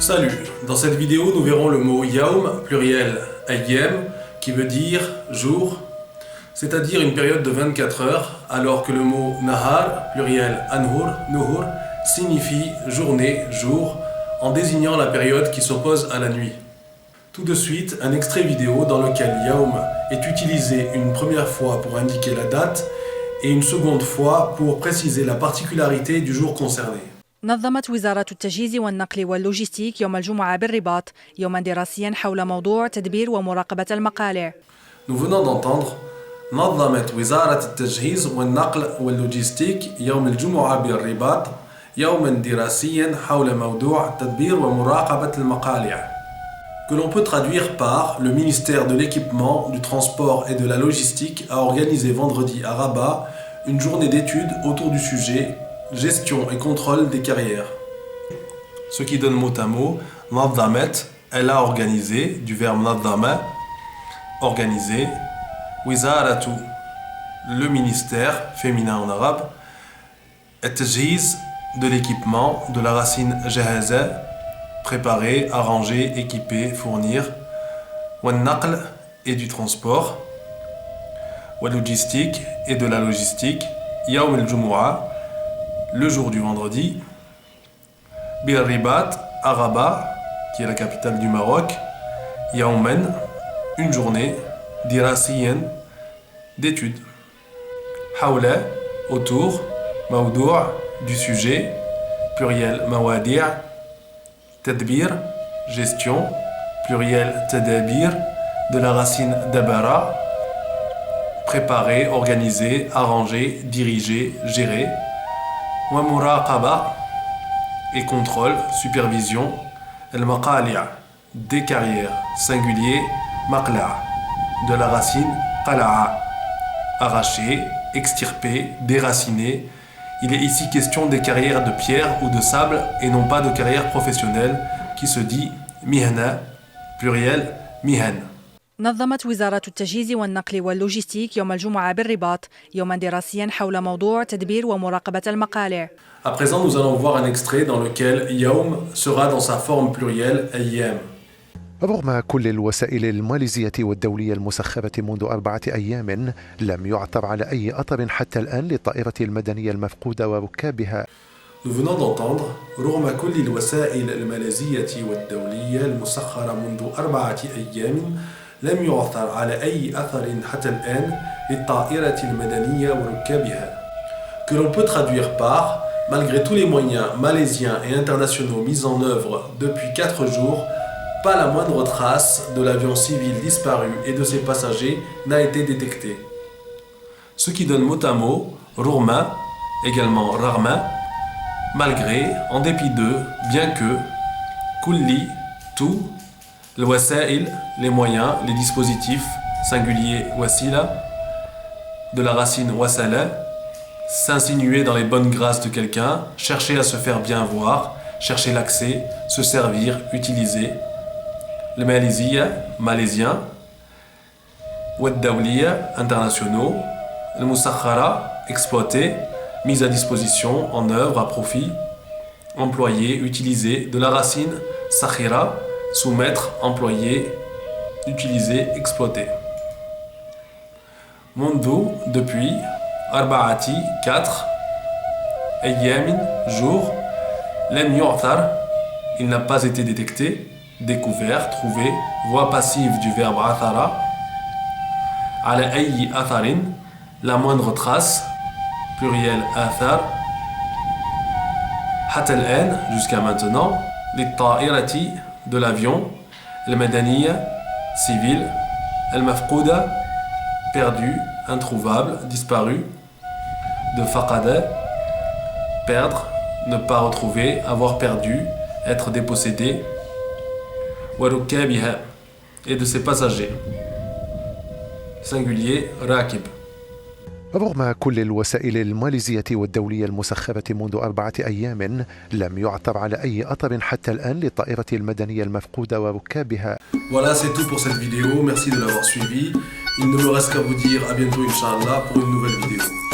Salut, dans cette vidéo nous verrons le mot yaoum, pluriel ayyam, qui veut dire jour, c'est-à-dire une période de 24 heures, alors que le mot nahar, pluriel anhur, nuhur, signifie journée, jour, en désignant la période qui s'oppose à la nuit. Tout de suite, un extrait vidéo dans lequel yaoum est utilisé une première fois pour indiquer la date et une seconde fois pour préciser la particularité du jour concerné. نظمت وزارة التجهيز والنقل واللوجستيك يوم الجمعة بالرباط يوماً دراسياً حول موضوع تدبير ومراقبة المقالع. Nous venons d'entendre نظمت وزارة التجهيز والنقل واللوجستيك يوم الجمعة بالرباط يوماً دراسياً حول موضوع تدبير ومراقبة المقالع, que l'on peut traduire par le ministère de l'équipement, du transport et de la logistique a organisé vendredi à Rabat une journée d'études autour du sujet gestion et contrôle des carrières. Ce qui donne mot à mot, Naddamet, elle a organisé, du verbe Naddama, organisé, Wizaratu, le ministère, féminin en arabe, et Tajhiz, de l'équipement, de la racine Jahaza, préparer, arranger, équiper, fournir, Wan Naql, et du transport, Wa logistique, et de la logistique, Yawm al-Jumu'ah, le jour du vendredi, Bir Ribat, à Rabat, qui est la capitale du Maroc, Yawmen, une journée, Dirasiyen, d'études. Hawla, autour, Mawdou', du sujet, pluriel Mawadi', Tadbir, gestion, pluriel Tadabir, de la racine Dabara, préparer, organiser, arranger, diriger, gérer. Wa muraqaba, et contrôle, supervision, al-maqali', des carrières, singulier, maqla', de la racine qala'a, arracher, extirper, déraciner. Il est ici question des carrières de pierre ou de sable et non pas de carrière professionnelle qui se dit mihna, pluriel mihan. نظمت وزارة التجهيز والنقل واللوجستيك يوم الجمعة بالرباط يوماً دراسياً حول موضوع تدبير ومراقبة المقالع. À présent, nous allons voir un extrait dans lequel yaoum sera dans sa forme plurielle ayyam. رغم كل الوسائل الماليزية والدولية المسخرة منذ 4 أيام لم يعثر على أي أثر حتى الآن للطائرة المدنية المفقودة وركابها. Nous venons d'entendre رغم كل الوسائل الماليزية والدولية المسخرة منذ 4 أيام لم يعثر على أي أثر حتى الآن للطائرة المدنية وركابها, que l'on peut traduire par malgré tous les moyens malaisiens et internationaux mis en œuvre depuis 4 jours, pas la moindre trace de l'avion civil disparu et de ses passagers n'a été détectée. Ce qui donne mot à mot Rourma, également Rarma, malgré, en dépit de, bien que, Kulli, tout, le wasa'il, les moyens, les dispositifs, singulier wasila, de la racine wasala, s'insinuer dans les bonnes grâces de quelqu'un, chercher à se faire bien voir, chercher l'accès, se servir, utiliser. Le Malaisie, malaisien. Wad Dawliya, internationaux. Le Musakhara, exploité, mise à disposition, en œuvre, à profit. Employé, utilisé, de la racine sakhira, soumettre, employé, utiliser, exploiter. Mundu, depuis, Arba'ati, 4, Ayyamin, jour, Lem yu'thar, il n'a pas été détecté, découvert, trouvé, voix passive du verbe athara, Ala ayyi atharin, la moindre trace, pluriel athar, Hatta al-an, jusqu'à maintenant, les ta'irati, de l'avion, le madaniya, civil, el mafqouda, perdu, introuvable, disparu, de faqada, perdre, ne pas retrouver, avoir perdu, être dépossédé, wa rukkabiha, et de ses passagers. Singulier, rakib. رغم كل الوسائل الماليزية والدولية المسخرة منذ 4 أيام لم يعثر على أي أثر حتى الآن للطائرة المدنية المفقودة وركابها. Voilà, c'est tout pour cette vidéo. Merci de l'avoir suivi. Il ne me reste qu'à vous dire à bientôt, Inch'Allah, pour une nouvelle vidéo.